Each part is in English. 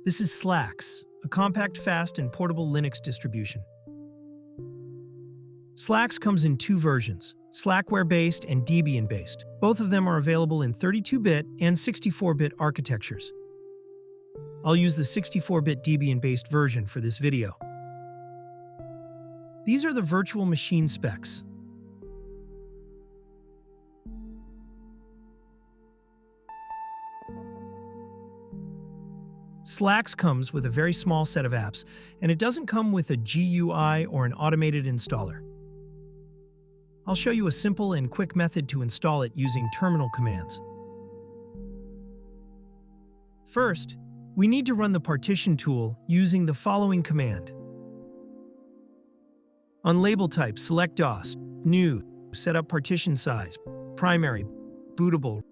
This is Slax, a compact, fast, and portable Linux distribution. Slax comes in two versions, Slackware-based and Debian-based. Both of them are available in 32-bit and 64-bit architectures. I'll use the 64-bit Debian-based version for this video. These are the virtual machine specs. Slax comes with a very small set of apps, and it doesn't come with a GUI or an automated installer. I'll show you a simple and quick method to install it using terminal commands. First, we need to run the partition tool using the following command. On label type, select DOS, New, set up partition size, primary, bootable,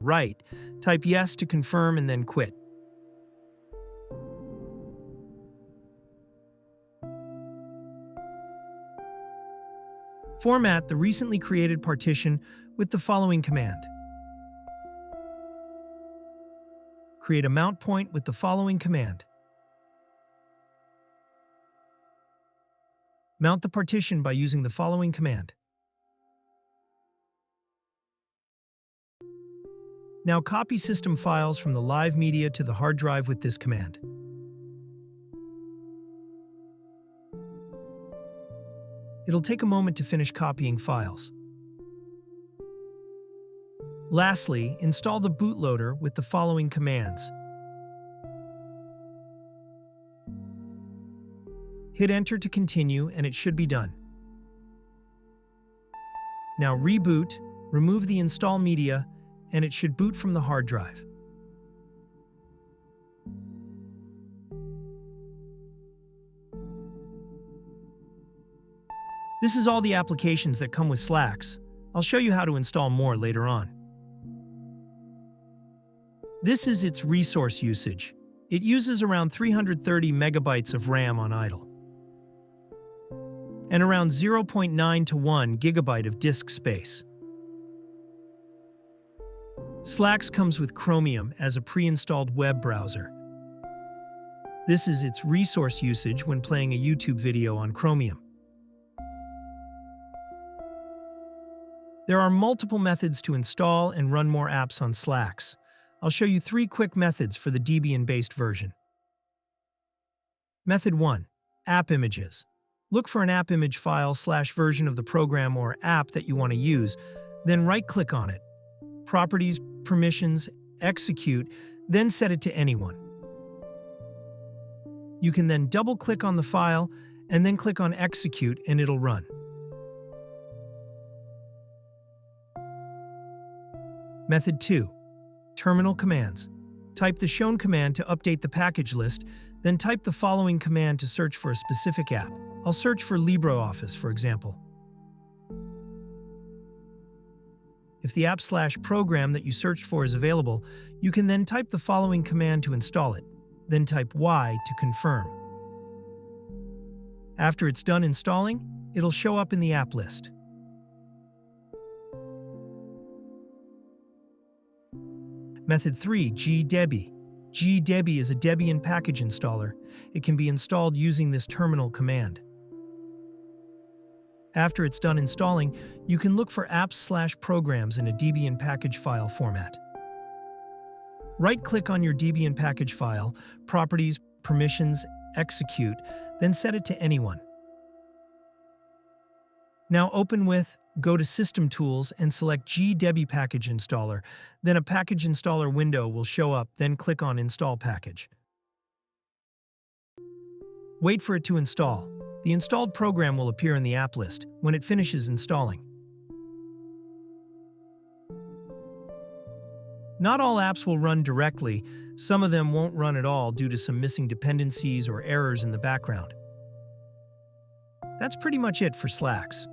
write, type yes to confirm and then quit. Format the recently created partition with the following command. Create a mount point with the following command. Mount the partition by using the following command. Now copy system files from the live media to the hard drive with this command. It'll take a moment to finish copying files. Lastly, install the bootloader with the following commands. Hit enter to continue and it should be done. Now reboot, remove the install media, and it should boot from the hard drive. This is all the applications that come with Slax. I'll show you how to install more later on. This is its resource usage. It uses around 330 megabytes of RAM on idle, and around 0.9 to 1 gigabyte of disk space. Slax comes with Chromium as a pre-installed web browser. This is its resource usage when playing a YouTube video on Chromium. There are multiple methods to install and run more apps on Slax. I'll show you 3 quick methods for the Debian-based version. Method 1. App images. Look for an app image file / version of the program or app that you want to use, then right-click on it. Properties, permissions, execute, then set it to anyone. You can then double-click on the file and then click on execute and it'll run. Method 2. Terminal commands. Type the shown command to update the package list, then type the following command to search for a specific app. I'll search for LibreOffice, for example. If the app / program that you searched for is available, you can then type the following command to install it, then type Y to confirm. After it's done installing, it'll show up in the app list. Method 3. Gdebi. Gdebi is a Debian package installer. It can be installed using this terminal command. After it's done installing, you can look for apps / programs in a Debian package file format. Right-click on your Debian package file, properties, permissions, execute, then set it to anyone. Now open with, go to System Tools and select Gdebi Package Installer. Then a package installer window will show up, then click on Install Package. Wait for it to install. The installed program will appear in the app list when it finishes installing. Not all apps will run directly. Some of them won't run at all due to some missing dependencies or errors in the background. That's pretty much it for Slax.